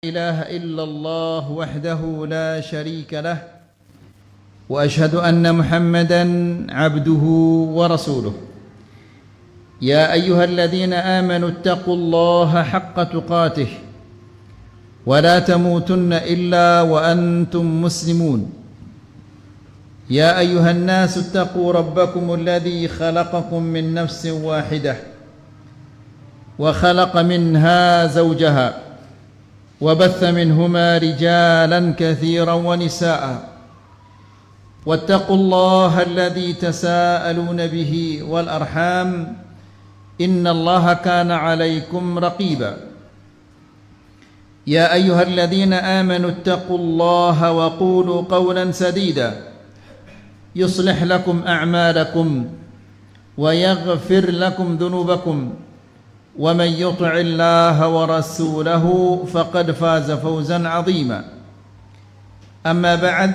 إله إلا الله وحده لا شريك له وأشهد أن محمدا عبده ورسوله يا أيها الذين آمنوا اتقوا الله حق تقاته ولا تموتن إلا وأنتم مسلمون يا أيها الناس اتقوا ربكم الذي خلقكم من نفس واحدة وخلق منها زوجها وبث منهما رجالا كثيرا ونساء واتقوا الله الذي تساءلون به والأرحام إن الله كان عليكم رقيبا يا أيها الذين آمنوا اتقوا الله وقولوا قولا سديدا يصلح لكم أعمالكم ويغفر لكم ذنوبكم ومن يطع الله ورسوله فقد فاز فوزا عظيما أما بعد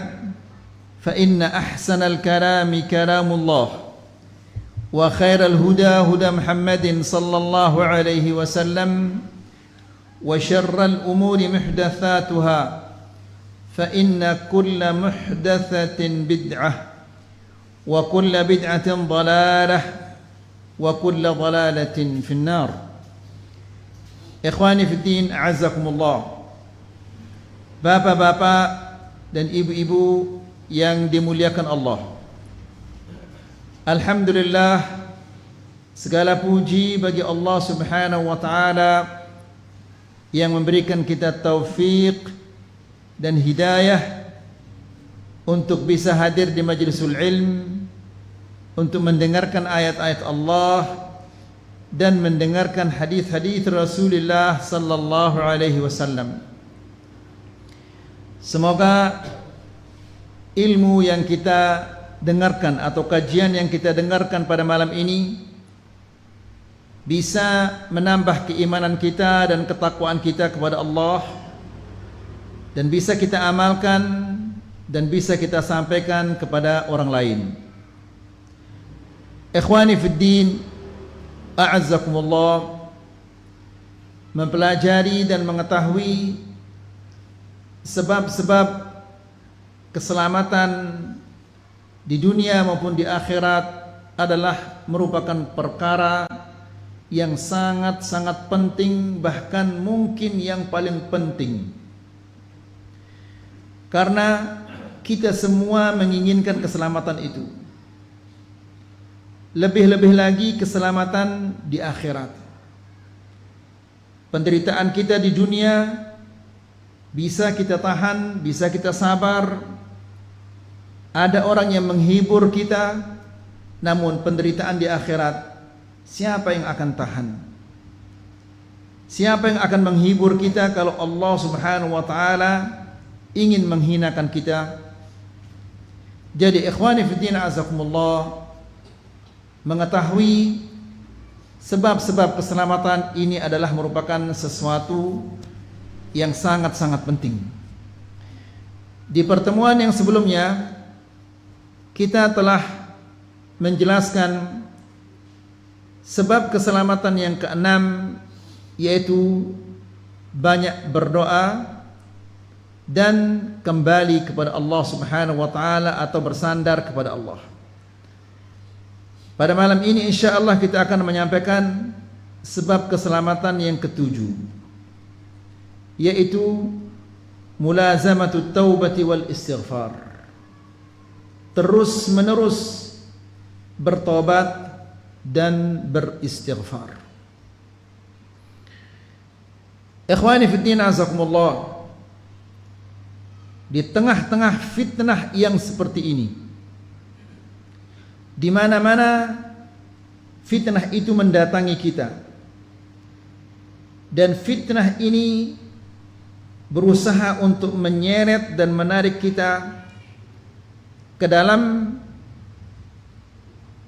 فإن أحسن الكلام كلام الله وخير الهدى هدى محمد صلى الله عليه وسلم وشر الأمور محدثاتها فإن كل محدثة بدعة وكل بدعة ضلالة وكل ضلالة في النار. Ikhwani fiddin, a'azzakumullah. Bapak-bapak dan ibu-ibu yang dimuliakan Allah, alhamdulillah, segala puji bagi Allah subhanahu wa ta'ala yang memberikan kita taufik dan hidayah untuk bisa hadir di majlisul ilm, untuk mendengarkan ayat-ayat Allah dan mendengarkan hadis-hadis Rasulullah sallallahu alaihi wasallam. Semoga ilmu yang kita dengarkan atau kajian yang kita dengarkan pada malam ini bisa menambah keimanan kita dan ketakwaan kita kepada Allah, dan bisa kita amalkan dan bisa kita sampaikan kepada orang lain. Ikhwani fiddin, a'azzakumullah, mempelajari dan mengetahui sebab-sebab keselamatan di dunia maupun di akhirat adalah merupakan perkara yang sangat-sangat penting, bahkan mungkin yang paling penting, karena kita semua menginginkan keselamatan itu. Lebih-lebih lagi keselamatan di akhirat. Penderitaan kita di dunia bisa kita tahan, bisa kita sabar. Ada orang yang menghibur kita, namun penderitaan di akhirat, siapa yang akan tahan? Siapa yang akan menghibur kita kalau Allah subhanahu wa ta'ala ingin menghinakan kita? Jadi ikhwani fiddin, azakumullah, mengetahui sebab-sebab keselamatan ini adalah merupakan sesuatu yang sangat-sangat penting. Di pertemuan yang sebelumnya kita telah menjelaskan sebab keselamatan yang keenam, yaitu banyak berdoa dan kembali kepada Allah subhanahu wa ta'ala atau bersandar kepada Allah. Pada malam ini insyaallah kita akan menyampaikan sebab keselamatan yang ketujuh, yaitu mulazamatut taubati wal istighfar. Terus menerus bertobat dan beristighfar. Ikhwani fiddin, azakumullah, di tengah-tengah fitnah yang seperti ini, di mana-mana fitnah itu mendatangi kita, dan fitnah ini berusaha untuk menyeret dan menarik kita ke dalam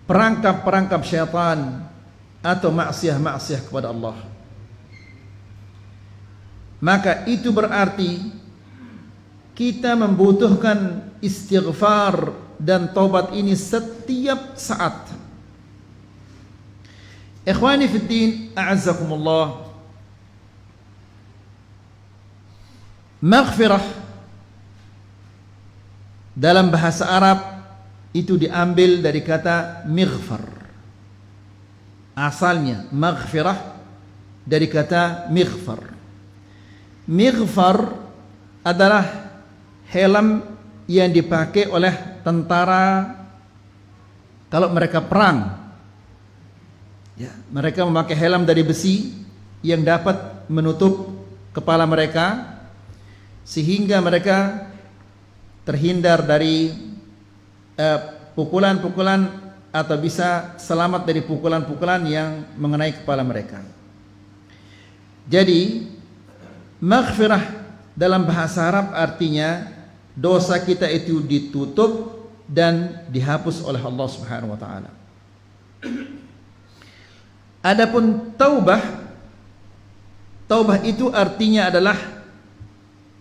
perangkap-perangkap syaitan atau maksiat-maksiat kepada Allah. Maka itu berarti kita membutuhkan istighfar dan taubat ini setiap saat. Ikhwani fiddin, a'azzakumullah, Maghfirah dalam bahasa Arab itu diambil dari kata mighfar. Asalnya maghfirah dari kata mighfar. Mighfar adalah helm yang dipakai oleh tentara kalau mereka perang. Ya, mereka memakai helm dari besi yang dapat menutup kepala mereka sehingga mereka terhindar dari pukulan-pukulan atau bisa selamat dari pukulan-pukulan yang mengenai kepala mereka. Jadi maghfirah dalam bahasa Arab artinya dosa kita itu ditutup dan dihapus oleh Allah Subhanahu wa taala. Adapun taubah itu artinya adalah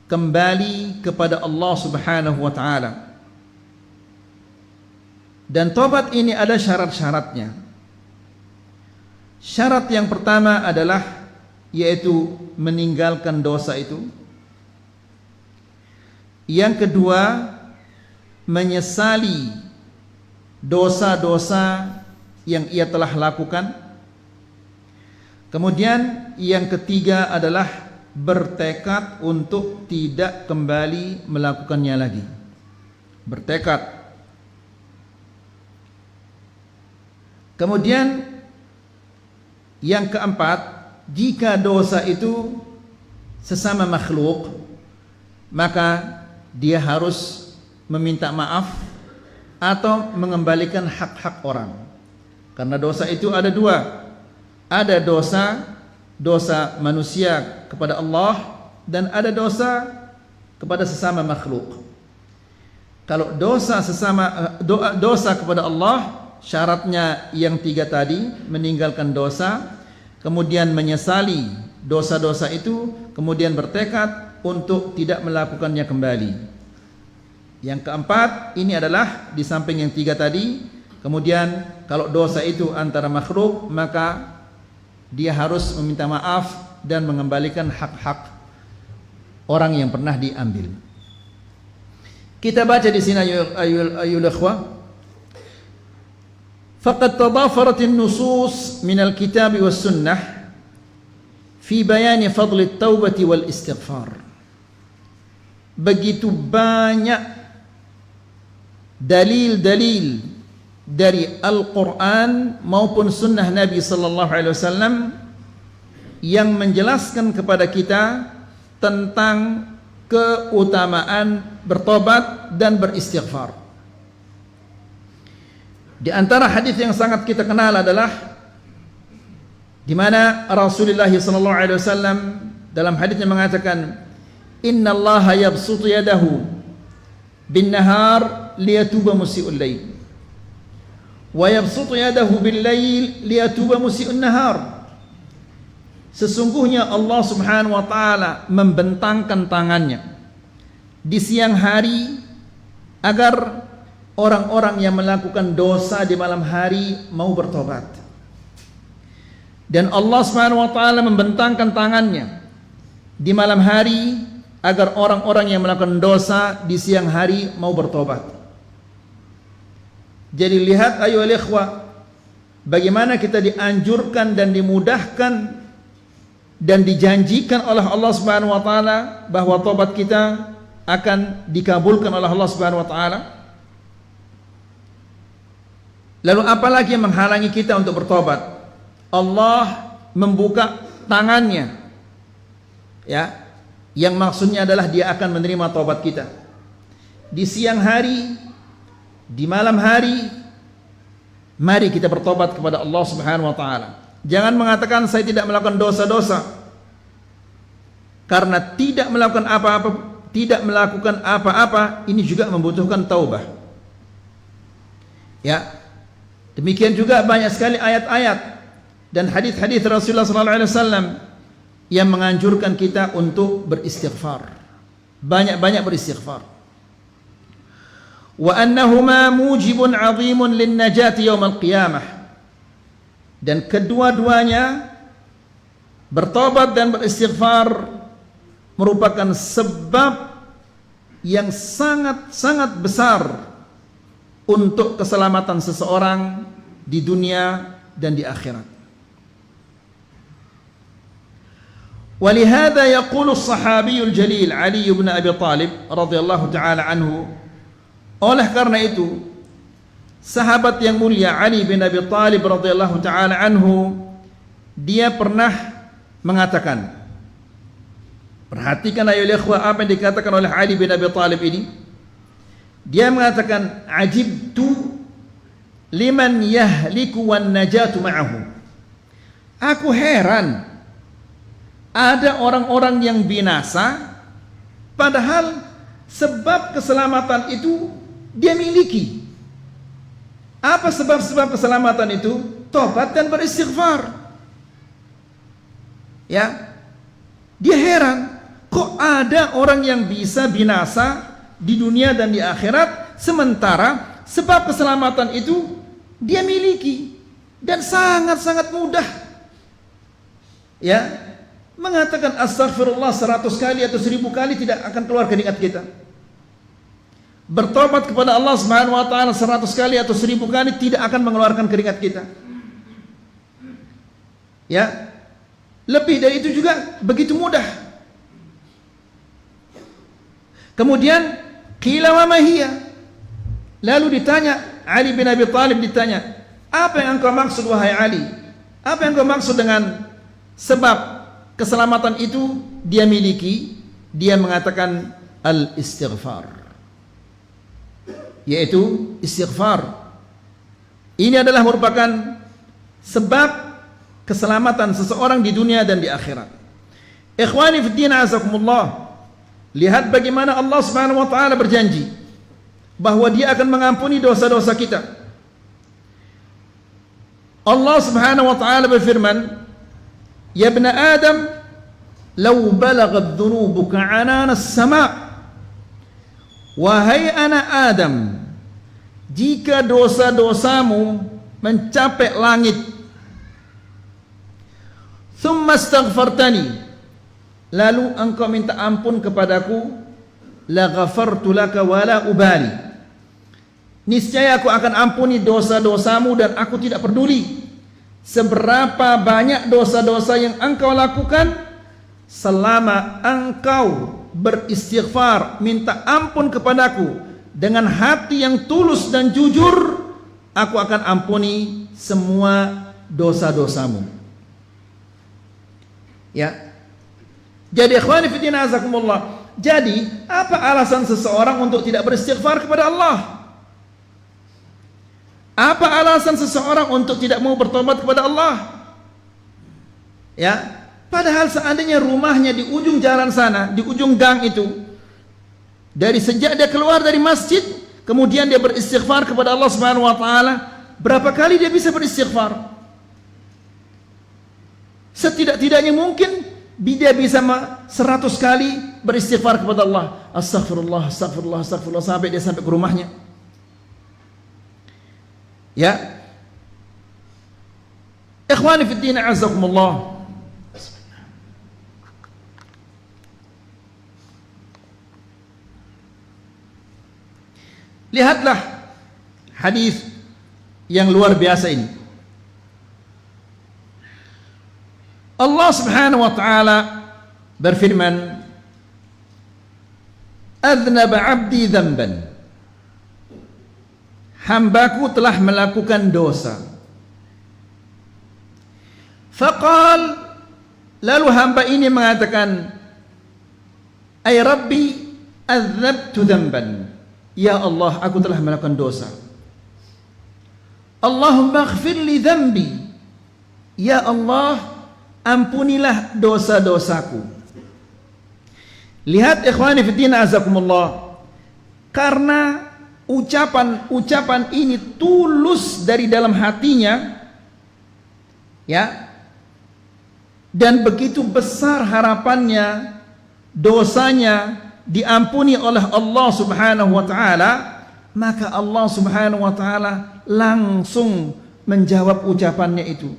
kembali kepada Allah Subhanahu wa taala. Dan taubat ini ada syarat-syaratnya. Syarat yang pertama adalah yaitu meninggalkan dosa itu. Yang kedua, menyesali dosa-dosa yang ia telah lakukan. Kemudian yang ketiga adalah bertekad untuk tidak kembali melakukannya lagi. Bertekad. Kemudian yang keempat, jika dosa itu sesama makhluk, maka dia harus meminta maaf atau mengembalikan hak-hak orang. Karena dosa itu ada dua. Ada dosa manusia kepada Allah dan ada dosa kepada sesama makhluk. Kalau dosa kepada Allah, syaratnya yang tiga tadi, meninggalkan dosa, kemudian menyesali dosa-dosa itu, kemudian bertekad untuk tidak melakukannya kembali. Yang keempat, ini adalah di samping yang tiga tadi. Kemudian kalau dosa itu antara makhluk, maka dia harus meminta maaf dan mengembalikan hak-hak orang yang pernah diambil. Kita baca di sini ayul ikhwah. Faqad tadafarat an-nusus min al-kitab was sunnah fi bayan fadl at-taubah wal istighfar. Begitu banyak dalil-dalil dari Al-Quran maupun sunnah Nabi sallallahu alaihi wasallam yang menjelaskan kepada kita tentang keutamaan bertobat dan beristighfar. Di antara hadis yang sangat kita kenal adalah di mana Rasulullah sallallahu alaihi wasallam dalam hadisnya mengatakan, "Inna Allah yabsutu yadahu bin nahar liyatuba musii'ul lail wa yabsutu yadahu bil lail liyatuba musii'un nahar." Sesungguhnya Allah Subhanahu wa taala membentangkan tangannya di siang hari agar orang-orang yang melakukan dosa di malam hari mau bertobat. Dan Allah Subhanahu wa taala membentangkan tangannya di malam hari agar orang-orang yang melakukan dosa di siang hari mau bertobat. Jadi lihat ayo ikhwah, bagaimana kita dianjurkan dan dimudahkan dan dijanjikan oleh Allah Subhanahu wa taala bahwa tobat kita akan dikabulkan oleh Allah Subhanahu wa taala. Lalu apalagi yang menghalangi kita untuk bertobat? Allah membuka tangannya, ya, yang maksudnya adalah Dia akan menerima tobat kita di siang hari, di malam hari. Mari kita bertobat kepada Allah Subhanahu wa taala. Jangan mengatakan saya tidak melakukan dosa-dosa, karena tidak melakukan apa-apa ini juga membutuhkan taubah. Ya, demikian juga banyak sekali ayat-ayat dan hadis-hadis Rasulullah SAW yang menganjurkan kita untuk beristighfar. Banyak-banyak beristighfar. Wa annahuma mujibun 'azimun lin-najati yaumil qiyamah. Dan kedua-duanya, bertobat dan beristighfar, merupakan sebab yang sangat-sangat besar untuk keselamatan seseorang di dunia dan di akhirat. ولهذا يقول الصحابي الجليل علي بن أبي طالب رضي الله تعالى عنه, oleh karena itu sahabat yang mulia Ali bin Abi Thalib radhiyallahu taala anhu, dia pernah mengatakan, perhatikan ayo ikhwah apa yang dikatakan oleh Ali bin Abi Thalib ini. Dia mengatakan, ajibtu liman yahliku wan najatu ma'ahu. Aku heran ada orang-orang yang binasa padahal sebab keselamatan itu dia miliki. Apa sebab-sebab keselamatan itu? Tobat dan beristighfar. Ya, dia heran, kok ada orang yang bisa binasa di dunia dan di akhirat sementara sebab keselamatan itu dia miliki dan sangat-sangat mudah. Ya, mengatakan astaghfirullah 100 kali atau 1000 kali tidak akan keluar keringat kita. Bertobat kepada Allah Subhanahu wa taala 100 kali atau 1000 kali tidak akan mengeluarkan keringat kita. Ya. Lebih dari itu juga begitu mudah. Kemudian qila wa ma hiya? Lalu ditanya, Ali bin Abi Thalib ditanya, apa yang engkau maksud wahai Ali? Apa yang engkau maksud dengan sebab keselamatan itu dia miliki? Dia mengatakan al-istighfar, yaitu istighfar. Ini adalah merupakan sebab keselamatan seseorang di dunia dan di akhirat. Ikhwani fi din azakumullah, lihat bagaimana Allah Subhanahu wa taala berjanji bahwa Dia akan mengampuni dosa-dosa kita. Allah Subhanahu wa taala berfirman, ya ibn Adam, law balaghat dhunubuka 'anana as-sama'. Wahai anak Adam, jika dosa-dosamu mencapai langit, thumma astaghfartani, lalu engkau minta ampun kepadaku, la ghafartu laka wala ubali, niscaya aku akan ampuni dosa-dosamu dan aku tidak peduli seberapa banyak dosa-dosa yang engkau lakukan, selama engkau beristighfar, minta ampun kepadaku dengan hati yang tulus dan jujur, aku akan ampuni semua dosa-dosamu. Ya. Jadi ikhwani fi din azakumullah, jadi apa alasan seseorang untuk tidak beristighfar kepada Allah? Apa alasan seseorang untuk tidak mau bertobat kepada Allah? Ya, padahal seandainya rumahnya di ujung jalan sana, di ujung gang itu, dari sejak dia keluar dari masjid, kemudian dia beristighfar kepada Allah Subhanahu wa taala, berapa kali dia bisa beristighfar? Setidak-tidaknya mungkin dia bisa 100 kali beristighfar kepada Allah. Astaghfirullah, astaghfirullah, astaghfirullah, sampai dia sampai ke rumahnya. Ya. Ikhwani fi din azakumullah, lihatlah hadis yang luar biasa ini. Allah Subhanahu wa taala berfirman, "Adznaba 'abdi dzamban." Hambaku telah melakukan dosa. Faqal, lalu hamba ini mengatakan, "Ay Rabbi, adzabtu dzamban." Ya Allah, aku telah melakukan dosa. Allahumma ighfir li dzambi. Ya Allah, ampunilah dosa-dosaku. Lihat ikhwani fiddin azakumullah, karena ucapan ini tulus dari dalam hatinya, ya, dan begitu besar harapannya dosanya diampuni oleh Allah Subhanahu wa taala, maka Allah Subhanahu wa taala langsung menjawab ucapannya itu.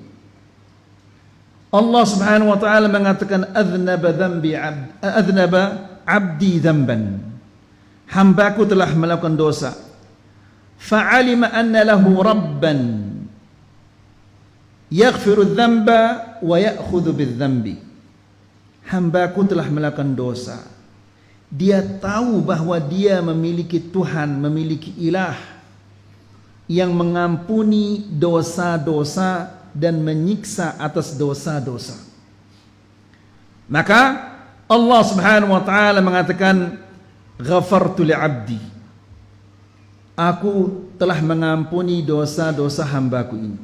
Allah Subhanahu wa taala mengatakan adznaba abdi dzamban. Hambaku telah melakukan dosa. Fa'alima anna lahu rabban yaghfiru dzamba wa ya'khudhu bidzambi. Hambaku telah melakukan dosa. Dia tahu bahwa dia memiliki Tuhan, memiliki ilah yang mengampuni dosa-dosa dan menyiksa atas dosa-dosa. Maka Allah Subhanahu wa taala mengatakan, ghafartu li'abdi. Aku telah mengampuni dosa-dosa hambaku ini.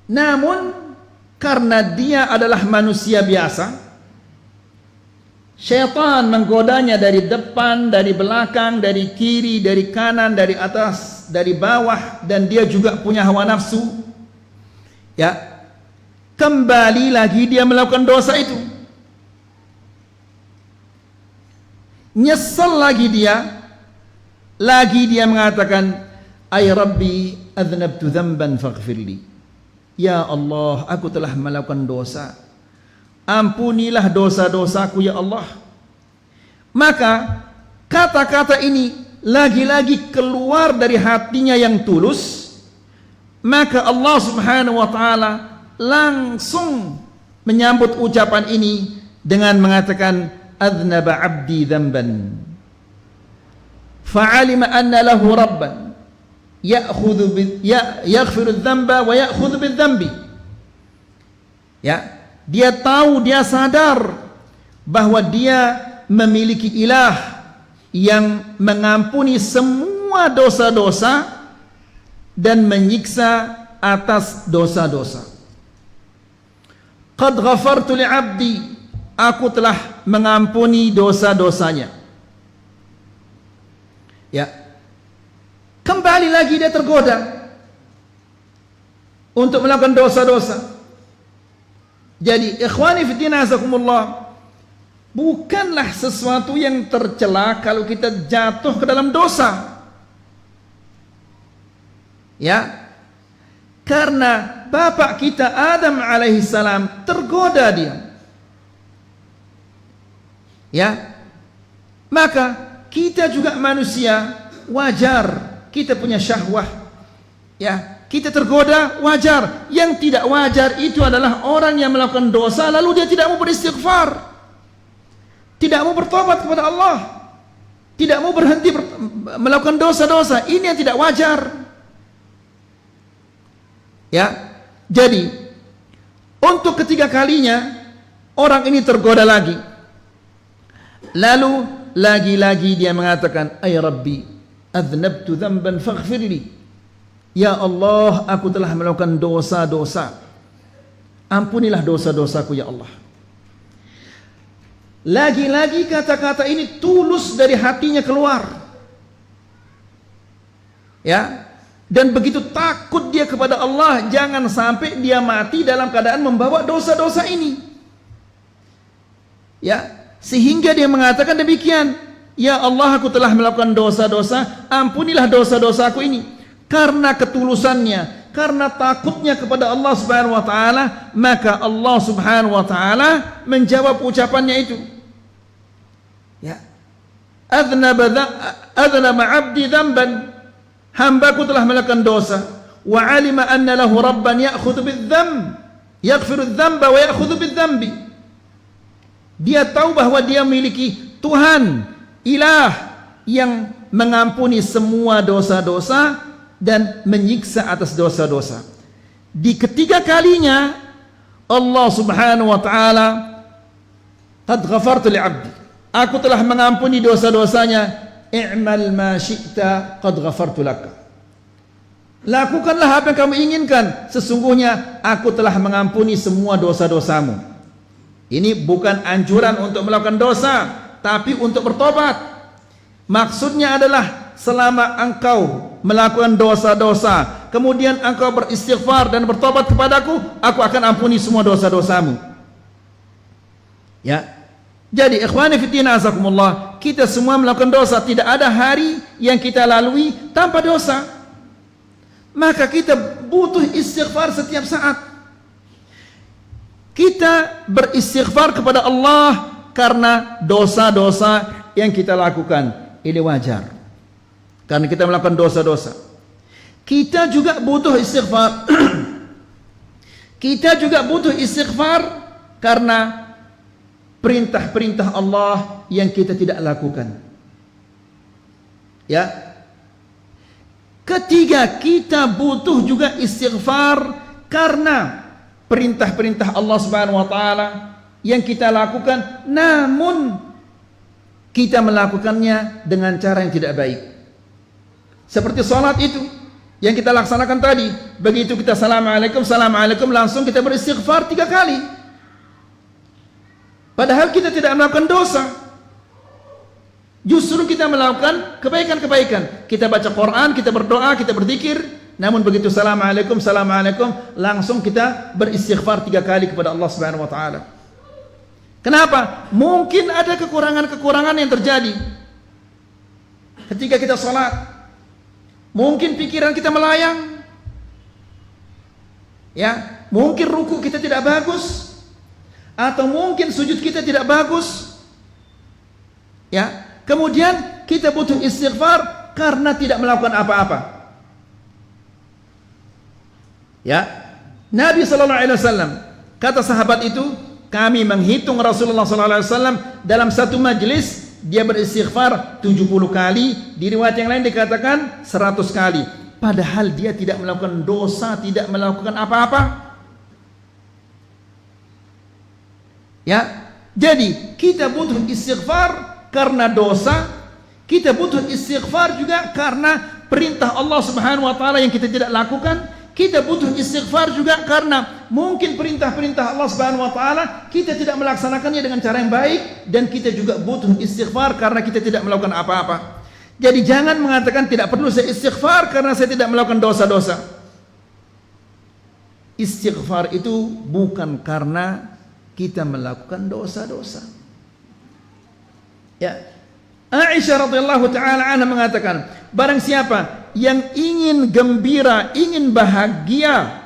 Namun karena dia adalah manusia biasa, syaitan menggodanya dari depan, dari belakang, dari kiri, dari kanan, dari atas, dari bawah, dan dia juga punya hawa nafsu. Ya, kembali lagi dia melakukan dosa itu. Nyesel lagi dia mengatakan, ay Rabbi adznabtu dzamban faghfirli. Ya Allah, aku telah melakukan dosa, ampunilah dosa-dosaku ya Allah. Maka kata-kata ini lagi-lagi keluar dari hatinya yang tulus. Maka Allah Subhanahu wa taala langsung menyambut ucapan ini dengan mengatakan, adznaba abdi dzamban fa'alima anna lahu rabban yaghfiru dzamba wa ya'khudhu bidzambi. Ya, dia tahu, dia sadar bahwa dia memiliki ilah yang mengampuni semua dosa-dosa dan menyiksa atas dosa-dosa. Qad ghafartu li'abdi, aku telah mengampuni dosa-dosanya. Ya, kembali lagi dia tergoda untuk melakukan dosa-dosa. Jadi ikhwani fi din azakumullah, bukanlah sesuatu yang tercela kalau kita jatuh ke dalam dosa. Ya, karena bapak kita Adam alaihissalam tergoda dia. Ya, maka kita juga manusia, wajar kita punya syahwah. Ya, kita tergoda, wajar. Yang tidak wajar itu adalah orang yang melakukan dosa lalu dia tidak mau beristighfar, tidak mau bertobat kepada Allah, tidak mau berhenti melakukan dosa-dosa. Ini yang tidak wajar. Ya, jadi untuk ketiga kalinya orang ini tergoda lagi. Lalu lagi-lagi dia mengatakan, ay Rabbi adznabtu dzamban faghfirli. Ya Allah, aku telah melakukan dosa-dosa, ampunilah dosa-dosaku ya Allah. Lagi-lagi kata-kata ini tulus dari hatinya keluar. Ya, dan begitu takut dia kepada Allah, jangan sampai dia mati dalam keadaan membawa dosa-dosa ini. Ya, sehingga dia mengatakan demikian, ya Allah, aku telah melakukan dosa-dosa, ampunilah dosa-dosaku ini. Karena ketulusannya, karena takutnya kepada Allah Subhanahu wa taala, maka Allah Subhanahu wa taala menjawab ucapannya itu. Ya, adznaba abdi dzamban, hambaku telah melakukan dosa, wa alima anna lahu rabban ya'khudhu bidzamb yaghfiru dzamba wa ya'khudhu bidzambi. Dia tahu bahwa dia memiliki Tuhan, ilah yang mengampuni semua dosa-dosa dan menyiksa atas dosa-dosa. Di ketiga kalinya Allah Subhanahu wa taala, qad ghafartu li'abdi, aku telah mengampuni dosa-dosanya, i'mal ma syi'ta qad ghafartu laka. Lakukanlah apa yang kamu inginkan, sesungguhnya aku telah mengampuni semua dosa-dosamu. Ini bukan anjuran untuk melakukan dosa, tapi untuk bertobat. Maksudnya adalah selama engkau melakukan dosa-dosa, kemudian engkau beristighfar dan bertobat kepadaku, aku akan ampuni semua dosa-dosamu. Ya, jadi ikhwani fiddin azakumullah, kita semua melakukan dosa. Tidak ada hari yang kita lalui tanpa dosa. Maka kita butuh istighfar setiap saat. Kita beristighfar kepada Allah karena dosa-dosa yang kita lakukan. Ini wajar, karena kita melakukan dosa-dosa. Kita juga butuh istighfar. Kita juga butuh istighfar karena perintah-perintah Allah yang kita tidak lakukan. Ya. Ketiga, kita butuh juga istighfar karena perintah-perintah Allah Subhanahu wa taala yang kita lakukan, namun kita melakukannya dengan cara yang tidak baik. Seperti salat itu yang kita laksanakan tadi, begitu kita assalamualaikum, assalamualaikum, langsung kita beristighfar 3 kali. Padahal kita tidak melakukan dosa. Justru kita melakukan kebaikan-kebaikan. Kita baca Quran, kita berdoa, kita berzikir. Namun begitu assalamualaikum, assalamualaikum, langsung kita beristighfar 3 kali kepada Allah Subhanahu wa taala. Kenapa? Mungkin ada kekurangan-kekurangan yang terjadi ketika kita salat. Mungkin pikiran kita melayang. Ya, mungkin ruku kita tidak bagus, atau mungkin sujud kita tidak bagus. Ya, kemudian kita butuh istighfar karena tidak melakukan apa-apa. Ya, Nabi sallallahu alaihi wasallam, kata sahabat itu, kami menghitung Rasulullah sallallahu alaihi wasallam dalam satu majlis dia beristighfar 70 kali, di riwayat yang lain dikatakan 100 kali. Padahal dia tidak melakukan dosa, tidak melakukan apa-apa. Ya, jadi kita butuh istighfar karena dosa, kita butuh istighfar juga karena perintah Allah Subhanahu wa taala yang kita tidak lakukan. Kita butuh istighfar juga karena mungkin perintah-perintah Allah Subhanahu wa taala kita tidak melaksanakannya dengan cara yang baik, dan kita juga butuh istighfar karena kita tidak melakukan apa-apa. Jadi jangan mengatakan tidak perlu saya istighfar karena saya tidak melakukan dosa-dosa. Istighfar itu bukan karena kita melakukan dosa-dosa. Ya, Aisyah radhiyallahu taala anha mengatakan, barang siapa yang ingin gembira, ingin bahagia,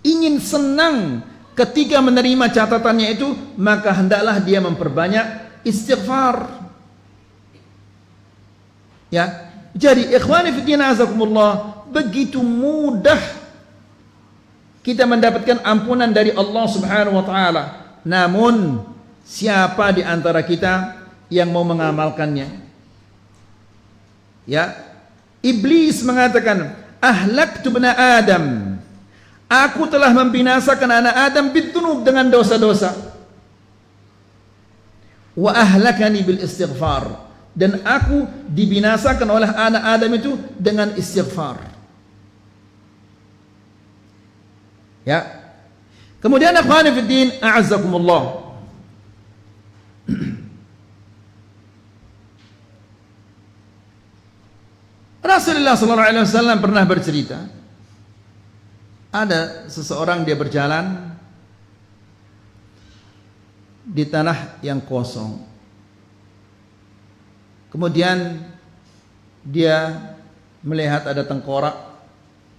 ingin senang ketika menerima catatannya itu, maka hendaklah dia memperbanyak istighfar. Ya, jadi ikhwani fi din azakumullah, begitu mudah kita mendapatkan ampunan dari Allah Subhanahu wa taala. Namun siapa di antara kita yang mau mengamalkannya? Ya, Iblis mengatakan, ahlaktu bani Adam, aku telah membinasakan anak Adam bidzunub, dengan dosa-dosa. Wa ahlakani bil istighfar, dan aku dibinasakan oleh anak Adam itu dengan istighfar. Ya. Kemudian akhwani fid din a'azzakumullah, Rasulullah sallallahu alaihi wasallam pernah bercerita, ada seseorang dia berjalan di tanah yang kosong. Kemudian dia melihat ada tengkorak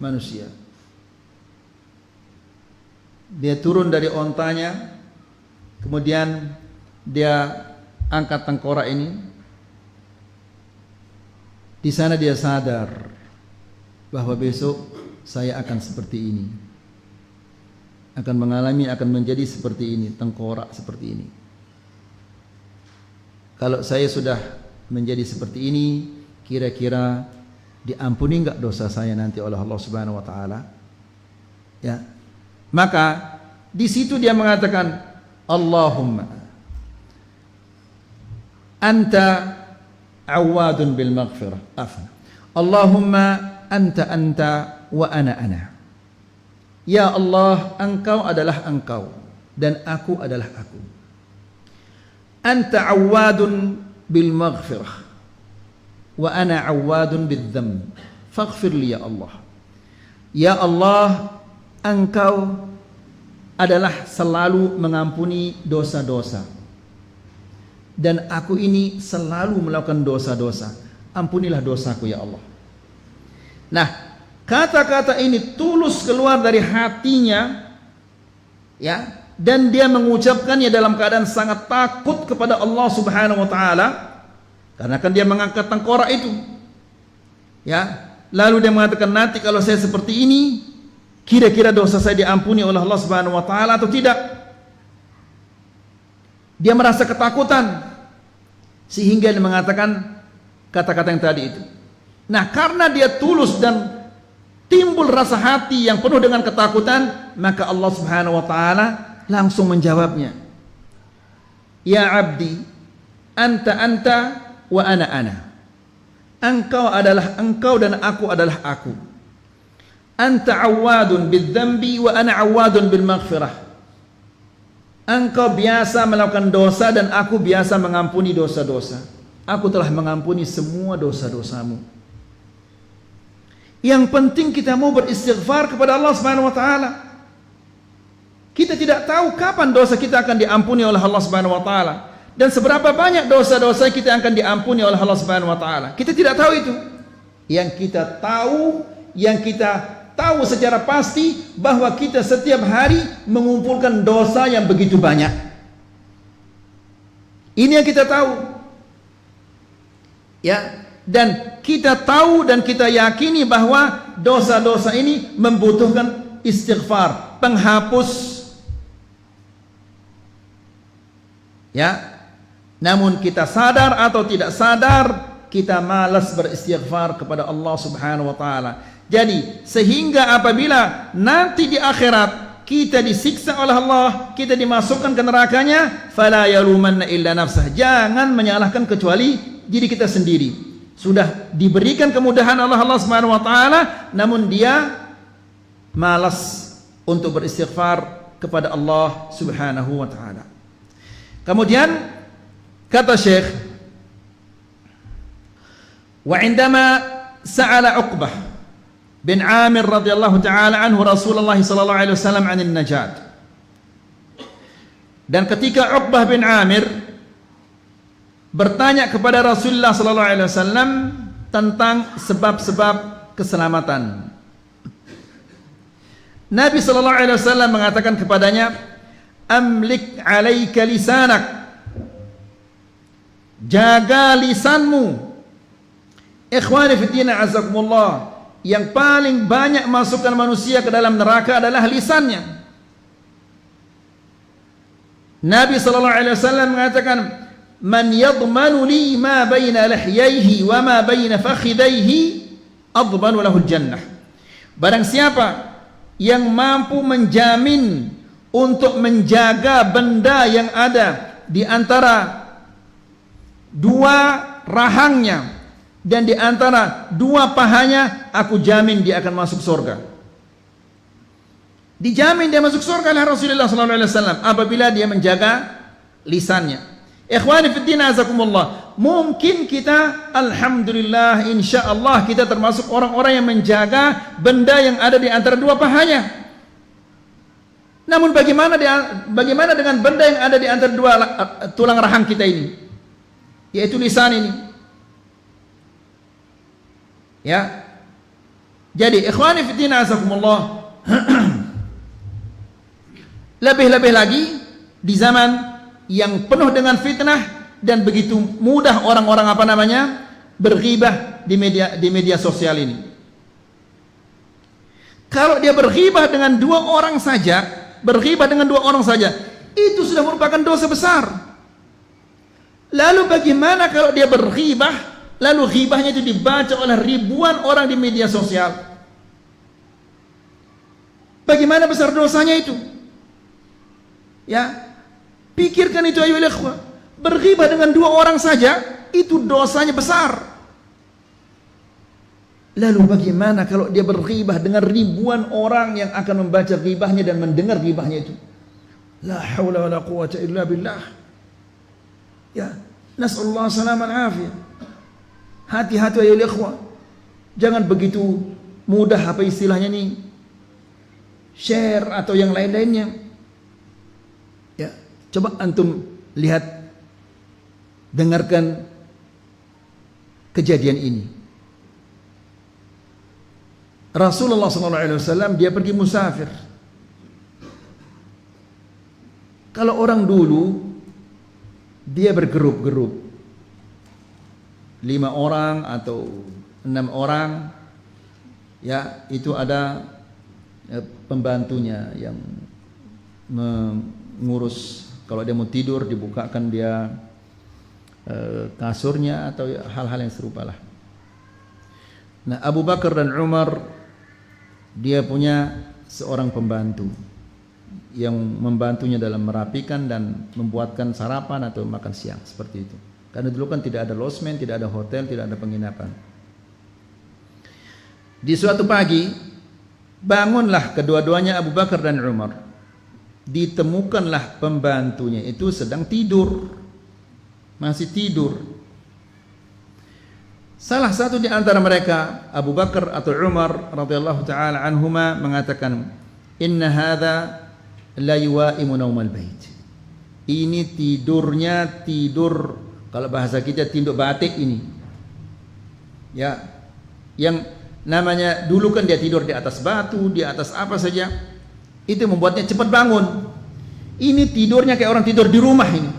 manusia. Dia turun dari ontanya, kemudian dia angkat tengkorak ini. Di sana dia sadar bahwa besok saya akan seperti ini, akan mengalami, akan menjadi seperti ini, tengkorak seperti ini. Kalau saya sudah menjadi seperti ini, kira-kira diampuni enggak dosa saya nanti oleh Allah Subhanahu wa taala? Ya. Maka di situ dia mengatakan, Allahumma anta awadun bil maghfirah. Allahumma anta wa ana. Ya Allah, engkau adalah engkau dan aku adalah aku. Anta awadun bil maghfirah wa ana awadun bil dzamb. Faghfir li ya Allah. Ya Allah, engkau adalah selalu mengampuni dosa-dosa, dan aku ini selalu melakukan dosa-dosa. Ampunilah dosaku ya Allah. Nah, kata-kata ini tulus keluar dari hatinya, ya, dan dia mengucapkannya dalam keadaan sangat takut kepada Allah Subhanahu wa taala, karena kan dia mengangkat tengkorak itu. Ya, lalu dia mengatakan, nanti kalau saya seperti ini, kira-kira dosa saya diampuni oleh Allah Subhanahu wa taala atau tidak? Dia merasa ketakutan sehingga dia mengatakan kata-kata yang tadi itu. Nah, karena dia tulus dan timbul rasa hati yang penuh dengan ketakutan, maka Allah Subhanahu wa taala langsung menjawabnya. Ya abdi, anta wa ana. Engkau adalah engkau dan aku adalah aku. Anta awadun bidzambi wa ana awadun bil maghfirah. Engkau biasa melakukan dosa dan aku biasa mengampuni dosa-dosa. Aku telah mengampuni semua dosa-dosamu. Yang penting kita mau beristighfar kepada Allah Subhanahu wa taala. Kita tidak tahu kapan dosa kita akan diampuni oleh Allah Subhanahu wa taala dan seberapa banyak dosa-dosa kita akan diampuni oleh Allah Subhanahu wa taala. Kita tidak tahu itu. Yang kita tahu secara pasti bahwa kita setiap hari mengumpulkan dosa yang begitu banyak. Ini yang kita tahu. Ya, dan kita tahu dan kita yakini bahwa dosa-dosa ini membutuhkan istighfar, penghapus. Ya. Namun kita sadar atau tidak sadar, kita malas beristighfar kepada Allah Subhanahu wa taala. Jadi, sehingga apabila nanti di akhirat kita disiksa oleh Allah, kita dimasukkan ke nerakanya, fala yalumanna illa nafsah. Jangan menyalahkan kecuali diri kita sendiri. Sudah diberikan kemudahan oleh Allah Subhanahu wa taala, namun dia malas untuk beristighfar kepada Allah Subhanahu wa taala. Kemudian kata Syekh, wa indama sa'ala Uqbah bin Amir radhiyallahu ta'ala anhu Rasulullah sallallahu alaihi wasallam 'anil najat. Dan ketika Uqbah bin Amir bertanya kepada Rasulullah sallallahu alaihi wasallam tentang sebab-sebab keselamatan, Nabi sallallahu alaihi wasallam mengatakan kepadanya, amlik 'alaika lisanak, jaga lisanmu. Ikhwani fiddin azakumullah, yang paling banyak masukkan manusia ke dalam neraka adalah lisannya. Nabi sallallahu alaihi wasallam mengatakan, man yadmanu li ma baina lihyaihi wa ma baina fakhidaihi admanu lahu jannah. Barang siapa yang mampu menjamin untuk menjaga benda yang ada di antara dua rahangnya dan di antara dua pahanya, aku jamin dia akan masuk surga. Dijamin dia masuk surga oleh Rasulullah sallallahu alaihi wasallam apabila dia menjaga lisannya. Ikhwani fiddin azakumullah, mungkin kita alhamdulillah insyaallah kita termasuk orang-orang yang menjaga benda yang ada di antara dua pahanya. Namun bagaimana dengan benda yang ada di antara dua tulang rahang kita ini, yaitu lisan ini? Ya. Jadi ikhwani fiddin azakumullah, lebih-lebih lagi di zaman yang penuh dengan fitnah dan begitu mudah orang-orang berghibah di media sosial ini. Kalau dia berghibah dengan dua orang saja, itu sudah merupakan dosa besar. Lalu bagaimana kalau dia berghibah, lalu ghibahnya itu dibaca oleh ribuan orang di media sosial? Bagaimana besar dosanya itu? Ya, pikirkan itu ayo ikhwah. Berghibah dengan dua orang saja, itu dosanya besar. Lalu bagaimana kalau dia berghibah dengan ribuan orang yang akan membaca ghibahnya dan mendengar ghibahnya itu? La haula wala quwwata illa billah. Ya, nas'alullah salaman afiyah. Hati-hati ya ikhwah. Jangan begitu mudah apa istilahnya nih, share atau yang lain-lainnya. Ya, coba antum lihat, dengarkan kejadian ini. Rasulullah SAW dia pergi musafir. Kalau orang dulu dia bergerup-gerup, 5 orang atau 6 orang, ya itu ada pembantunya yang mengurus. Kalau dia mau tidur dibukakan dia kasurnya atau hal-hal yang serupa lah. Nah, Abu Bakar dan Umar dia punya seorang pembantu yang membantunya dalam merapikan dan membuatkan sarapan atau makan siang seperti itu. Karena dulu kan tidak ada losmen, tidak ada hotel, tidak ada penginapan. Di suatu pagi bangunlah kedua-duanya Abu Bakar dan Umar. Ditemukanlah pembantunya itu sedang tidur, masih tidur. Salah satu di antara mereka, Abu Bakar atau Umar radhiyallahu taala anhuma, mengatakan, "Inna hadza la yuwaimu naumal bait." Ini tidurnya tidur, kalau bahasa kita tidur batik ini. Ya, yang namanya dulu kan dia tidur di atas batu, di atas apa saja. Itu membuatnya cepat bangun. Ini tidurnya kayak orang tidur di rumah ini.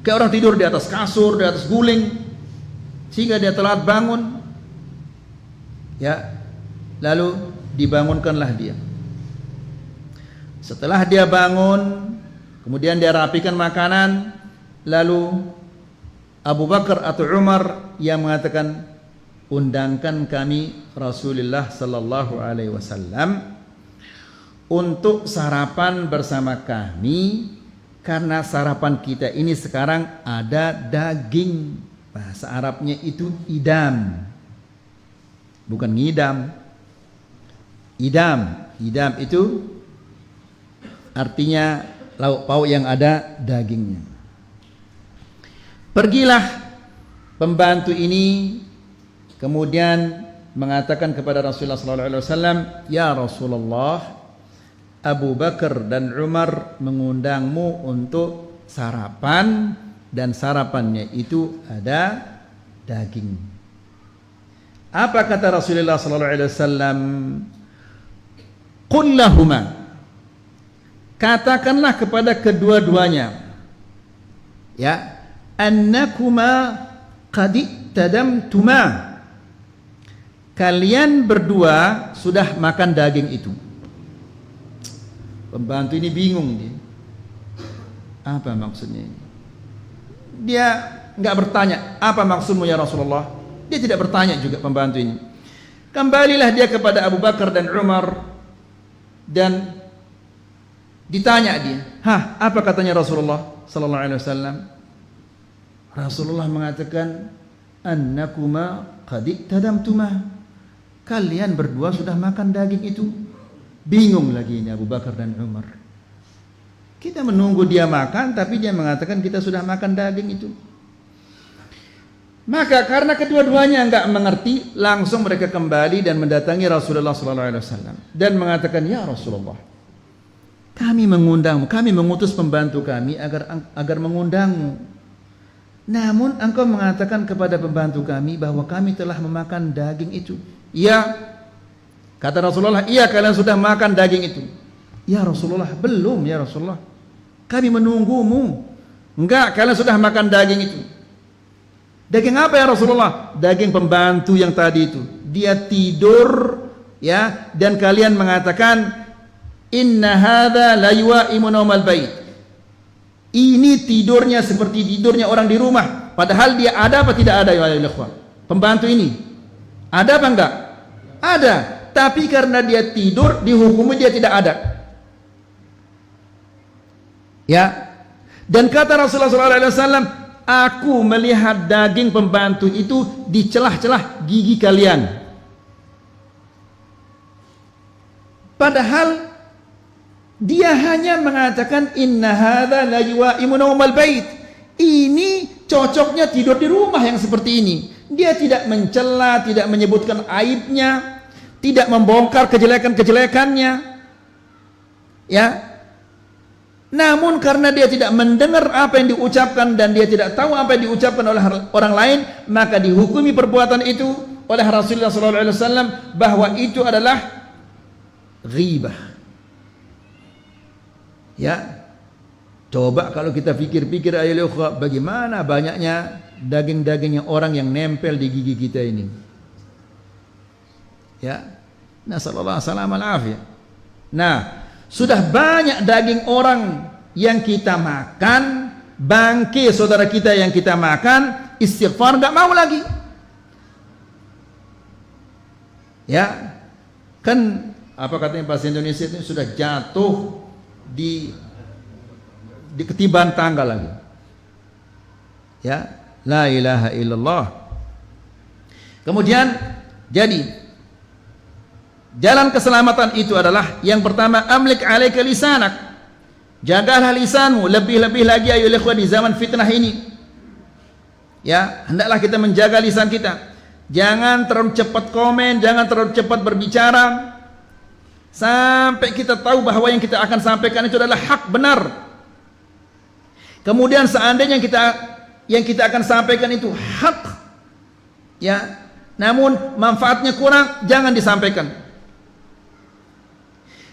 Kayak orang tidur di atas kasur, di atas guling. Sehingga dia telat bangun. Ya, lalu dibangunkanlah dia. Setelah dia bangun, kemudian dia rapikan makanan, lalu Abu Bakar atau Umar yang mengatakan, undangkan kami Rasulullah sallallahu alaihi wasallam untuk sarapan bersama kami, karena sarapan kita ini sekarang ada daging. Bahasa Arabnya itu idam, bukan ngidam. Idam, idam itu artinya lauk pauk yang ada dagingnya. Pergilah pembantu ini kemudian mengatakan kepada Rasulullah SAW, "Ya Rasulullah, Abu Bakar dan Umar mengundangmu untuk sarapan, dan sarapannya itu ada daging." Apa kata Rasulullah SAW? "Qul lahuma," katakanlah kepada kedua-duanya, ya, "annakuma qad iqtadamtuma," kalian berdua sudah makan daging itu. Pembantu ini bingung dia. Apa maksudnya ini? Dia enggak bertanya, "Apa maksudmu ya Rasulullah?" Dia tidak bertanya juga pembantu ini. Kembalilah dia kepada Abu Bakar dan Umar dan ditanya dia, "Hah, apa katanya Rasulullah sallallahu alaihi wasallam?" Rasulullah mengatakan, "Annakuma qad iqtadamtuma," kalian berdua sudah makan daging itu. Bingung lagi ini Abu Bakar dan Umar. Kita menunggu dia makan, tapi dia mengatakan kita sudah makan daging itu. Maka karena kedua-duanya enggak mengerti, langsung mereka kembali dan mendatangi Rasulullah SAW dan mengatakan, "Ya Rasulullah, kami mengundangmu, kami mengutus pembantu kami agar mengundangmu. Namun engkau mengatakan kepada pembantu kami bahwa kami telah memakan daging itu." "Iya," kata Rasulullah, "iya kalian sudah makan daging itu." "Ya Rasulullah, belum ya Rasulullah. Kami menunggumu." "Enggak, kalian sudah makan daging itu." "Daging apa ya Rasulullah?" "Daging pembantu yang tadi itu. Dia tidur, ya, dan kalian mengatakan, 'Inna hadza la yuwaimu naumal bait.' Ini tidurnya seperti tidurnya orang di rumah. Padahal dia ada apa tidak ada ya ikhwan? Pembantu ini ada apa enggak? Ada. Tapi karena dia tidur, dihukumi dia tidak ada. Ya. Dan kata Rasulullah SAW, "Aku melihat daging pembantu itu di celah-celah gigi kalian." Padahal dia hanya mengatakan, "Inna hadza la yuwaimu naumal bait." Ini cocoknya tidur di rumah yang seperti ini. Dia tidak mencela, tidak menyebutkan aibnya, tidak membongkar kejelekan-kejelekannya. Ya. Namun karena dia tidak mendengar apa yang diucapkan dan dia tidak tahu apa yang diucapkan oleh orang lain, maka dihukumi perbuatan itu oleh Rasulullah SAW bahwa itu adalah ghibah. Ya, coba kalau kita pikir-pikir ayol ikhwah, bagaimana banyaknya daging-daging yang orang yang nempel di gigi kita ini. Ya, nasallallahu alaihi. Nah, sudah banyak daging orang yang kita makan, bangke saudara kita yang kita makan, istighfar nggak mau lagi. Ya, kan apa katanya bahasa Indonesia itu sudah jatuh di ketiban tangga lagi. Ya, la ilaha illallah. Kemudian jadi jalan keselamatan itu adalah yang pertama, amlik alaika lisanak. Jagalah lisanmu, lebih-lebih lagi ayo ikhwan di zaman fitnah ini. Ya, hendaklah kita menjaga lisan kita. Jangan terlalu cepat komen, jangan terlalu cepat berbicara sampai kita tahu bahwa yang kita akan sampaikan itu adalah hak benar. Kemudian seandainya yang kita akan sampaikan itu hak, ya, namun manfaatnya kurang, jangan disampaikan.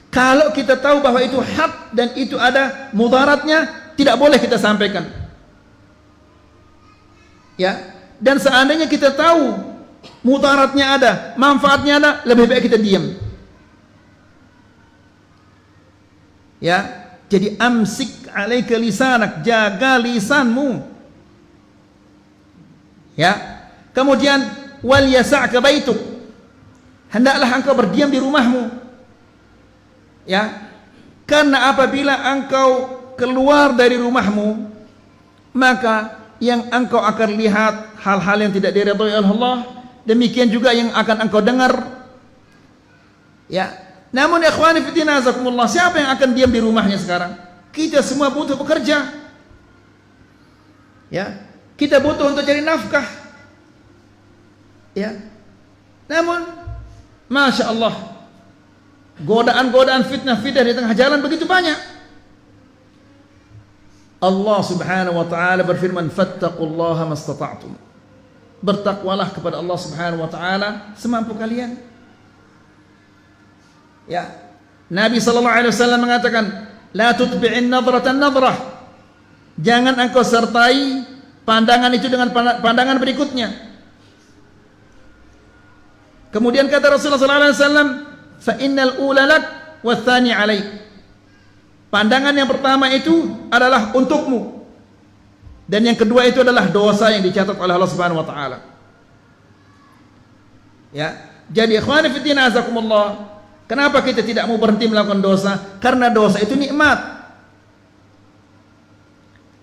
Kalau kita tahu bahwa itu hak dan itu ada mudaratnya, tidak boleh kita sampaikan. Ya, dan seandainya kita tahu mudaratnya ada, manfaatnya ada, lebih baik kita diam. Ya, jadi amsik alaika lisanak, jaga lisanmu. Ya, kemudian wal yasa'ka baituk, hendaklah engkau berdiam di rumahmu. Ya, karena apabila engkau keluar dari rumahmu, maka yang engkau akan lihat hal-hal yang tidak diridhai oleh Allah. Demikian juga yang akan engkau dengar. Ya, namun ikhwani fillah azakumullah, siapa yang akan diam di rumahnya sekarang? Kita semua butuh bekerja. Ya, kita butuh untuk cari nafkah. Ya, namun masya Allah, godaan-godaan fitnah-fitnah di tengah jalan begitu banyak. Allah Subhanahu wa taala berfirman, fattaqullaha mastata'tum. Bertakwalah kepada Allah Subhanahu wa taala semampu kalian. Ya, Nabi sallallahu alaihi wasallam mengatakan, la tutbi'in nadratan nadrah. Jangan engkau sertai pandangan itu dengan pandangan berikutnya. Kemudian kata Rasulullah sallallahu alaihi wasallam, fa innal ula lak wa tsani alaik. Pandangan yang pertama itu adalah untukmu, dan yang kedua itu adalah dosa yang dicatat oleh Allah Subhanahu wa taala. Ya, jadi ikhwani fillah azakumullah, kenapa kita tidak mau berhenti melakukan dosa? Karena dosa itu nikmat.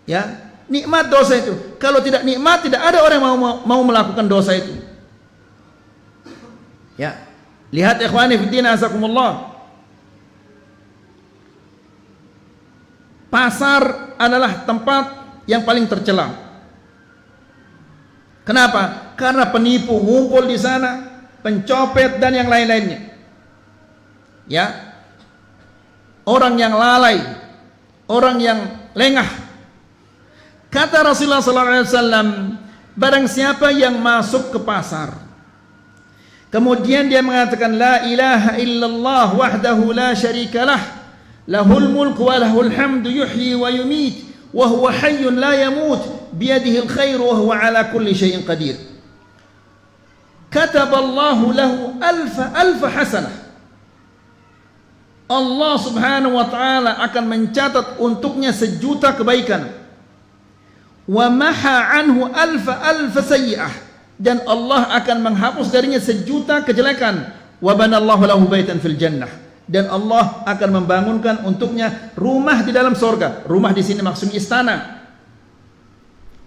Ya, nikmat dosa itu. Kalau tidak nikmat, tidak ada orang yang mau melakukan dosa itu. Ya, lihat ikhwani fillah azakumullah, pasar adalah tempat yang paling tercela. Kenapa? Karena penipu ngumpul di sana, pencopet dan yang lain-lainnya. Ya, orang yang lalai, orang yang lengah. Kata Rasulullah SAW, barang siapa yang masuk ke pasar, kemudian dia mengatakan la ilaha illallah wahdahu la syarikalah, lahul mulku wa lahul hamdu yuhyi wa yumit wa huwa hayyun la yamut biyadihi alkhair wa huwa ala kulli syai'in qadir. Kataballahu lahu alfa hasanah. Allah Subhanahu wa taala akan mencatat untuknya 1.000.000 kebaikan. Wa maha anhu alfa sayyi'ah, dan Allah akan menghapus darinya 1.000.000 kejelekan. Wa banallahu lahu baitan fil jannah, dan Allah akan membangunkan untuknya rumah di dalam surga. Rumah di sini maksudnya istana.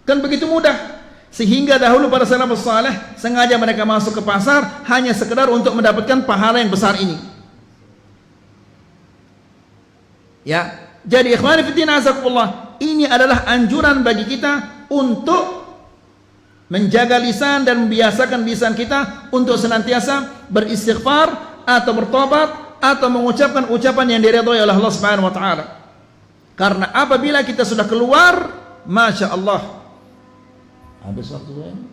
Kan begitu mudah. Sehingga dahulu para salafus saleh sengaja mereka masuk ke pasar hanya sekedar untuk mendapatkan pahala yang besar ini. Ya, jadi ikhwani fillah azakumullah, ini adalah anjuran bagi kita untuk menjaga lisan dan membiasakan lisan kita untuk senantiasa beristighfar atau bertobat atau mengucapkan ucapan yang diridhai oleh Allah Subhanahu wa taala. Karena apabila kita sudah keluar, masya Allah, habis waktu ini.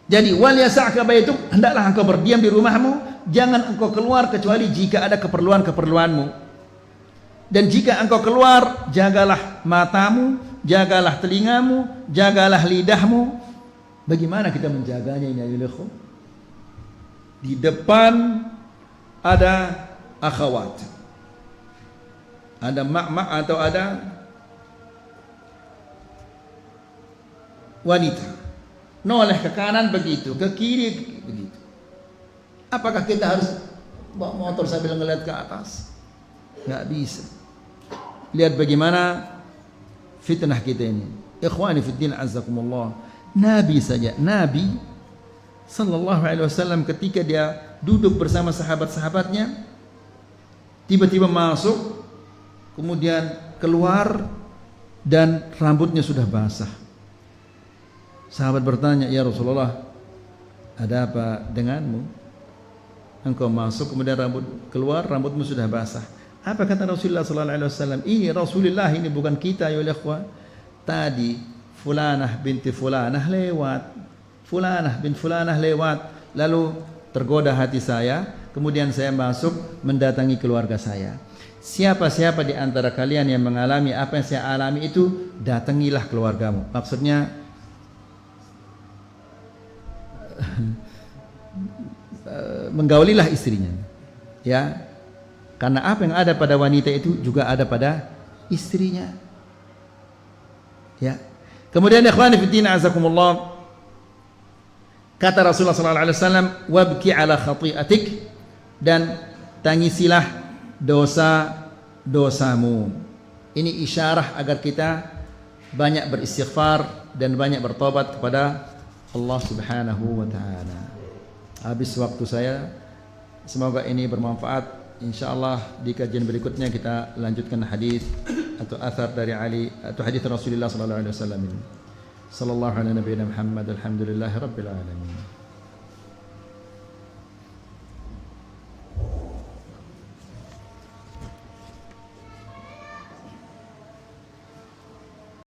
Jadi wal yas'aka baituk, hendaklah engkau berdiam di rumahmu, jangan engkau keluar kecuali jika ada keperluan-keperluanmu. Dan jika engkau keluar, jagalah matamu, jagalah telingamu, jagalah lidahmu. Bagaimana kita menjaganya ini ayolah? Di depan ada akhwat, ada mak-mak atau ada wanita. Noleh ke kanan begitu, ke kiri begitu. Apakah kita harus bawa motor sambil ngeliat ke atas? Nggak bisa. Lihat bagaimana fitnah kita ini. Ikhwani fiddin azzakumullah. Nabi saja, Nabi sallallahu alaihi wasallam ketika dia duduk bersama sahabat-sahabatnya, tiba-tiba masuk, kemudian keluar dan rambutnya sudah basah. Sahabat bertanya, ya Rasulullah, ada apa denganmu? Engkau masuk kemudian rambutmu sudah basah. Apa kata Rasulullah sallallahu alaihi wasallam? Ini Rasulullah, ini bukan kita ya ikhwah. Tadi fulanah binti fulanah lewat, fulanah bin fulanah lewat, lalu tergoda hati saya, kemudian saya masuk mendatangi keluarga saya. Siapa-siapa di antara kalian yang mengalami apa yang saya alami itu, datangilah keluargamu. Maksudnya menggaulilah istrinya, ya, karena apa yang ada pada wanita itu juga ada pada istrinya, ya. Kemudian ikhwani fiddin azakumullah, kata Rasulullah sallallahu alaihi wasallam, wabki ala khati'atik, dan tangisilah dosa-dosamu. Ini isyarah agar kita banyak beristighfar dan banyak bertobat kepada Allah Subhanahu wa taala. Habis waktu saya. Semoga ini bermanfaat. Insyaallah di kajian berikutnya kita lanjutkan hadis atau athar dari Ali atau hadis Rasulullah sallallahu alaihi wasallam. Sallallahu alaihi Muhammad, alhamdulillahirabbil alamin.